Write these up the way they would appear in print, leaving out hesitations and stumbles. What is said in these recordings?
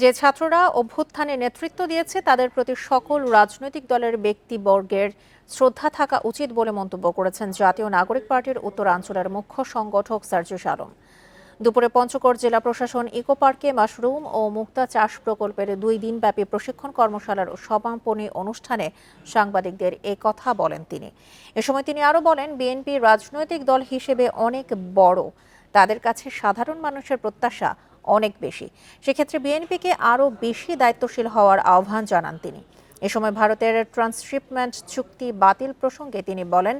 যে ছাত্ররা অভ্যুত্থানে নেতৃত্ব দিয়েছে তাদের প্রতি সকল রাজনৈতিক দলের ব্যক্তিবর্গের শ্রদ্ধা থাকা উচিত বলে মন্তব্য করেছেন জাতীয় নাগরিক পার্টির উত্তরাঞ্চলের মুখ্য সংগঠক সার্জিস আলম। দুপুরে পঞ্চগড় জেলা প্রশাসন ইকো পার্কে মাশরুম ও মুক্তা চাষ প্রকল্পের 2 দিনব্যাপী প্রশিক্ষণ কর্মশালার সমাপনী অনুষ্ঠানে সাংবাদিকদের এ কথা বলেন তিনি। এ সময় তিনি আরও বলেন, বিএনপি রাজনৈতিক দল হিসেবে অনেক বড়, তাদের কাছে সাধারণ মানুষের প্রত্যাশা অনেক বেশি। সেক্ষেত্রে বিএনপিকে আরও বেশি দায়িত্বশীল হওয়ার আহ্বান জানান তিনি। এ সময় ভারতের ট্রান্সশিপমেন্ট চুক্তি বাতিল প্রসঙ্গে তিনি বলেন,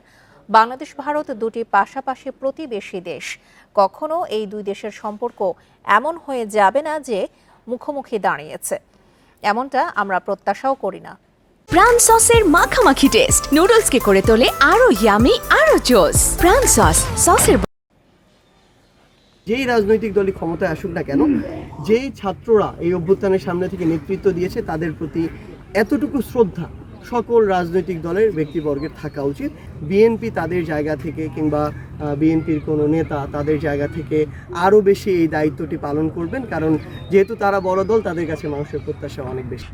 বাংলাদেশ ভারত দুটি পাশাপাশি প্রতিবেশী দেশ, কখনো এই দুই দেশের সম্পর্ক এমন হয়ে যাবে না যে মুখোমুখি দাঁড়িয়েছে, এমনটা আমরা প্রত্যাশাও করি না। প্রাণ সসের মাখামাখি টেস্ট নুডলসকে করে তোলে আরো ইয়ামি আরো জোস। প্রাণ সসের যেই রাজনৈতিক দলই ক্ষমতায় আসুক না কেন, যেই ছাত্ররা এই অভ্যুত্থানের সামনে থেকে নেতৃত্ব দিয়েছে তাদের প্রতি এতটুকু শ্রদ্ধা সকল রাজনৈতিক দলের ব্যক্তিবর্গের থাকা উচিত। বিএনপি তাদের জায়গা থেকে কিংবা বিএনপির কোনো নেতা তাদের জায়গা থেকে আরও বেশি এই দায়িত্বটি পালন করবেন, কারণ যেহেতু তারা বড় দল, তাদের কাছে মানুষের প্রত্যাশা অনেক বেশি।